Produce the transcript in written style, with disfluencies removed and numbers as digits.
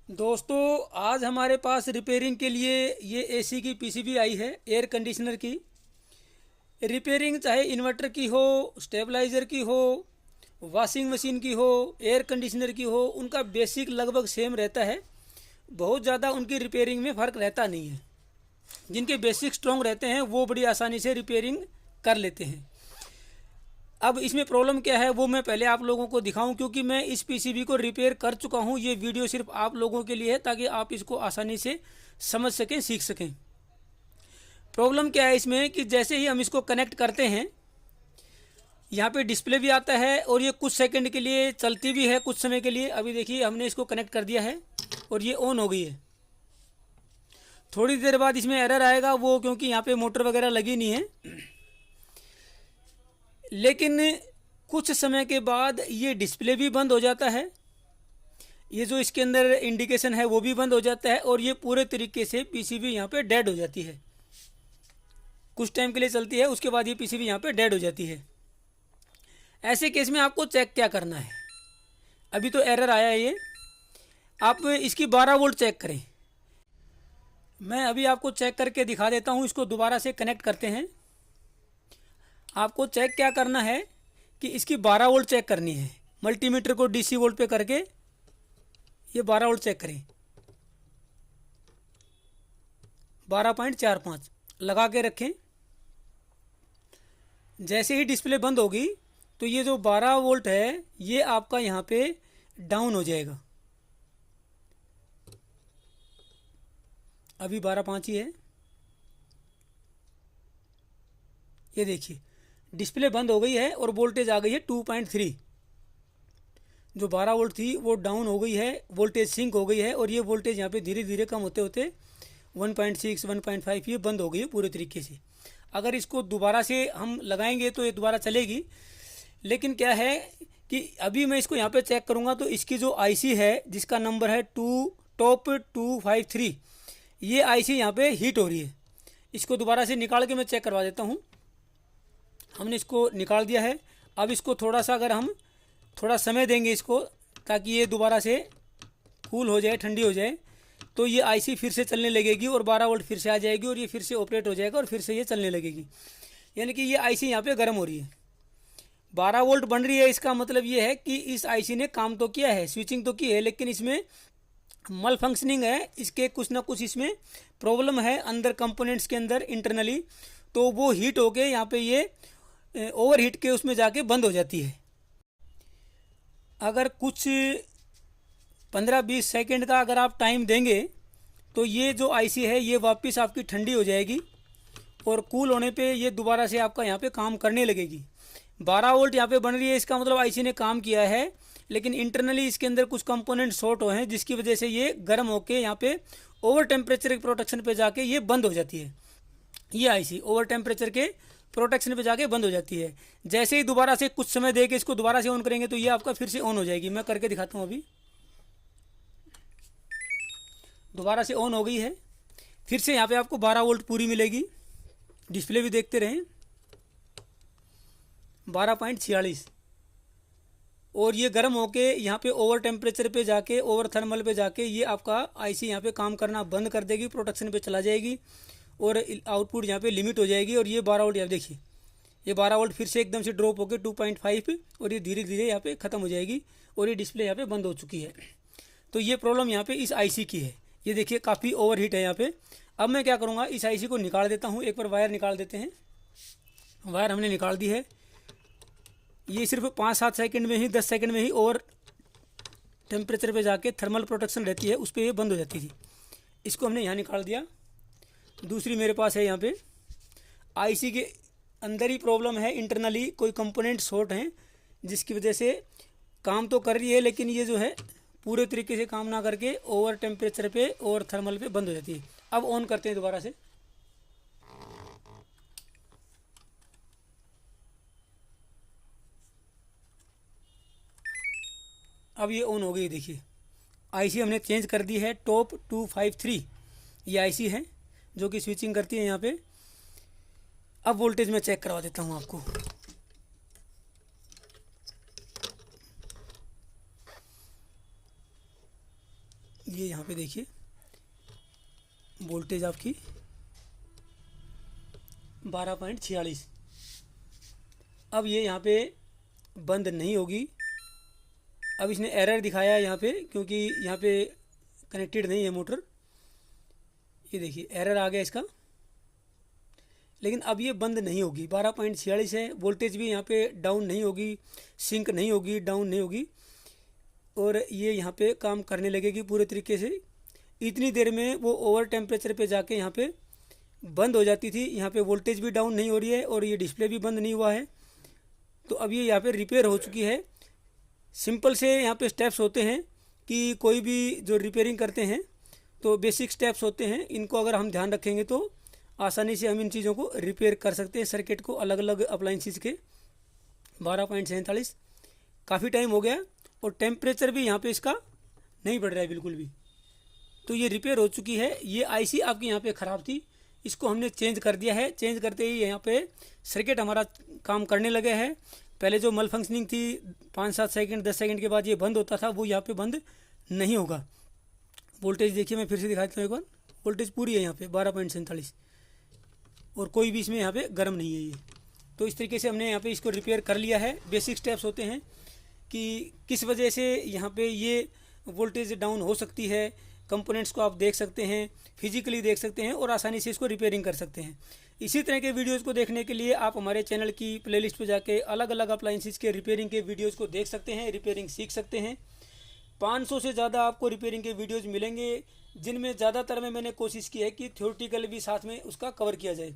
दोस्तों, आज हमारे पास रिपेयरिंग के लिए ये एसी की पीसीबी आई है, एयर कंडीशनर की। रिपेयरिंग चाहे इन्वर्टर की हो, स्टेबलाइज़र की हो, वॉशिंग मशीन की हो, एयर कंडीशनर की हो, उनका बेसिक लगभग सेम रहता है। बहुत ज़्यादा उनकी रिपेयरिंग में फ़र्क रहता नहीं है। जिनके बेसिक स्ट्रॉन्ग रहते हैं वो बड़ी आसानी से रिपेयरिंग कर लेते हैं। अब इसमें प्रॉब्लम क्या है वो मैं पहले आप लोगों को दिखाऊं, क्योंकि मैं इस पीसीबी को रिपेयर कर चुका हूं। ये वीडियो सिर्फ आप लोगों के लिए है ताकि आप इसको आसानी से समझ सकें, सीख सकें। प्रॉब्लम क्या है इसमें कि जैसे ही हम इसको कनेक्ट करते हैं, यहाँ पे डिस्प्ले भी आता है और ये कुछ सेकंड के लिए चलती भी है, कुछ समय के लिए। अभी देखिए हमने इसको कनेक्ट कर दिया है और ये ऑन हो गई है। थोड़ी देर बाद इसमें एरर आएगा, वो क्योंकि यहाँ पे मोटर वगैरह लगी नहीं है। लेकिन कुछ समय के बाद ये डिस्प्ले भी बंद हो जाता है, ये जो इसके अंदर इंडिकेशन है वो भी बंद हो जाता है और ये पूरे तरीके से पीसीबी यहाँ पे डेड हो जाती है। कुछ टाइम के लिए चलती है, उसके बाद ये पीसीबी यहाँ पे डेड हो जाती है। ऐसे केस में आपको चेक क्या करना है? अभी तो एरर आया है ये, आप इसकी 12 वोल्ट चेक करें। मैं अभी आपको चेक करके दिखा देता हूँ। इसको दोबारा से कनेक्ट करते हैं। आपको चेक क्या करना है कि इसकी 12 वोल्ट चेक करनी है। मल्टीमीटर को डीसी वोल्ट पे करके ये 12 वोल्ट चेक करें। 12.45 लगा के रखें। जैसे ही डिस्प्ले बंद होगी तो ये जो 12 वोल्ट है ये आपका यहाँ पे डाउन हो जाएगा। अभी 12.5 ही है। ये देखिए डिस्प्ले बंद हो गई है और वोल्टेज आ गई है 2.3। जो 12 वोल्ट थी वो डाउन हो गई है, वोल्टेज सिंक हो गई है और ये वोल्टेज यहाँ पे धीरे धीरे कम होते होते 1.6 1.5 ये बंद हो गई है पूरे तरीके से। अगर इसको दोबारा से हम लगाएंगे तो ये दोबारा चलेगी। लेकिन क्या है कि अभी मैं इसको यहाँ पे चेक करूँगा तो इसकी जो आईसी है जिसका नंबर है टॉप 253, ये आईसी यहाँ पे हीट हो रही है। इसको दोबारा से निकाल के मैं चेक करवा देता हूँ। हमने इसको निकाल दिया है। अब इसको थोड़ा सा अगर हम थोड़ा समय देंगे इसको, ताकि ये दोबारा से कूल हो जाए, ठंडी हो जाए, तो ये आईसी फिर से चलने लगेगी और 12 वोल्ट फिर से आ जाएगी और ये फिर से ऑपरेट हो जाएगा और फिर से ये चलने लगेगी। यानी कि ये आईसी यहाँ पे गर्म हो रही है, 12 वोल्ट बन रही है। इसका मतलब ये है कि इस आईसी ने काम तो किया है, स्विचिंग तो की है, लेकिन इसमें मल फंक्शनिंग है, इसके कुछ ना कुछ इसमें प्रॉब्लम है अंदर कंपोनेंट्स के अंदर इंटरनली। तो वो हीट होके यहाँ पे ये ओवर हीट के उसमें जाके बंद हो जाती है। अगर कुछ 15-20 सेकंड का अगर आप टाइम देंगे तो ये जो आईसी है ये वापस आपकी ठंडी हो जाएगी और कूल होने पे ये दोबारा से आपका यहाँ पे काम करने लगेगी। 12 वोल्ट यहाँ पे बन रही है, इसका मतलब आईसी ने काम किया है, लेकिन इंटरनली इसके अंदर कुछ कंपोनेंट शॉर्ट हुए हैं जिसकी वजह से ये गर्म होके यहाँ पे ओवर टेम्परेचर प्रोटेक्शन पे जाके ये बंद हो जाती है। ये आईसी ओवर टेम्परेचर के प्रोटेक्शन पे जाके बंद हो जाती है। जैसे ही दोबारा से कुछ समय दे के इसको दोबारा से ऑन करेंगे तो ये आपका फिर से ऑन हो जाएगी। मैं करके दिखाता हूँ। अभी दोबारा से ऑन हो गई है। फिर से यहाँ पे आपको 12 वोल्ट पूरी मिलेगी। डिस्प्ले भी देखते रहें, 12.46। और ये गर्म होके यहाँ पे ओवर टेम्परेचर पे जाके, ओवर थर्मल पे जाके ये आपका आईसी यहाँ पे काम करना बंद कर देगी, प्रोटेक्शन पे चला जाएगी और आउटपुट यहाँ पे लिमिट हो जाएगी। और ये 12 वोल्ट, यहाँ देखिए ये 12 वोल्ट फिर से एकदम से ड्रॉप होकर 2.5 और ये धीरे धीरे यहाँ पे ख़त्म हो जाएगी और ये डिस्प्ले यहाँ पे बंद हो चुकी है। तो ये प्रॉब्लम यहाँ पे इस आईसी की है। ये देखिए काफ़ी ओवर हीट है यहाँ पे। अब मैं क्या करूँगा, इस आईसी को निकाल देता हूँ। एक बार वायर निकाल देते हैं। वायर हमने निकाल दी है। ये सिर्फ 5-7 सेकंड में ही, 10 सेकंड में ही ओवर टेम्परेचर पे जाके थर्मल प्रोटेक्शन रहती है उस पर ये बंद हो जाती थी। इसको हमने यहाँ निकाल दिया। दूसरी मेरे पास है यहाँ पे आईसी के अंदर ही प्रॉब्लम है, इंटरनली कोई कंपोनेंट शॉर्ट हैं जिसकी वजह से काम तो कर रही है लेकिन ये जो है पूरे तरीके से काम ना करके ओवर टेम्परेचर पे, ओवर थर्मल पे बंद हो जाती है। अब ऑन करते हैं दोबारा से। अब ये ऑन हो गई। देखिए आईसी हमने चेंज कर दी है, टॉप 253 ये आईसी है जो कि स्विचिंग करती है यहाँ पे। अब वोल्टेज में चेक करवा देता हूँ आपको। ये यहाँ पे देखिए वोल्टेज आपकी 12.46। अब ये यहाँ पे बंद नहीं होगी। अब इसने एरर दिखाया है यहाँ पे, क्योंकि यहाँ पे कनेक्टेड नहीं है मोटर। ये देखिए एरर आ गया इसका, लेकिन अब ये बंद नहीं होगी। 12.46 है, वोल्टेज भी यहाँ पे डाउन नहीं होगी, सिंक नहीं होगी, डाउन नहीं होगी, और ये यहाँ पे काम करने लगेगी पूरे तरीके से। इतनी देर में वो ओवर टेम्परेचर पे जाके यहाँ पे बंद हो जाती थी। यहाँ पे वोल्टेज भी डाउन नहीं हो रही है और ये डिस्प्ले भी बंद नहीं हुआ है। तो अब ये यहाँ पे रिपेयर हो चुकी है। सिंपल से यहाँ पे स्टेप्स होते हैं कि कोई भी जो रिपेयरिंग करते हैं तो बेसिक स्टेप्स होते हैं, इनको अगर हम ध्यान रखेंगे तो आसानी से हम इन चीज़ों को रिपेयर कर सकते हैं, सर्किट को अलग अलग अप्लाइंसिस के। 12.47 काफ़ी टाइम हो गया और टेम्परेचर भी यहाँ पे इसका नहीं बढ़ रहा है बिल्कुल भी। तो ये रिपेयर हो चुकी है। ये आईसी आपकी यहाँ पे ख़राब थी, इसको हमने चेंज कर दिया है। चेंज करते ही यहाँ पे सर्किट हमारा काम करने लगे है। पहले जो मल फंक्शनिंग थी 5-7 सेकंड 10 सेकंड के बाद ये बंद होता था, वो यहाँ पे बंद नहीं होगा। वोल्टेज देखिए, मैं फिर से दिखा देता हूँ एक बार। वोल्टेज पूरी है यहाँ पे 12.47 और कोई भी इसमें यहाँ पे गर्म नहीं है ये। तो इस तरीके से हमने यहाँ पे इसको रिपेयर कर लिया है। बेसिक स्टेप्स होते हैं कि किस वजह से यहाँ पे ये वोल्टेज डाउन हो सकती है। कंपोनेंट्स को आप देख सकते हैं, फिजिकली देख सकते हैं और आसानी से इसको रिपेयरिंग कर सकते हैं। इसी तरह के वीडियोस को देखने के लिए आप हमारे चैनल की प्लेलिस्ट पे जाके अलग अलग अप्लाइंसेस के रिपेयरिंग के वीडियोस को देख सकते हैं, रिपेयरिंग सीख सकते हैं। 500 से ज़्यादा आपको रिपेयरिंग के वीडियोस मिलेंगे, जिनमें ज़्यादातर में मैंने कोशिश की है कि थ्योरेटिकल भी साथ में उसका कवर किया जाए।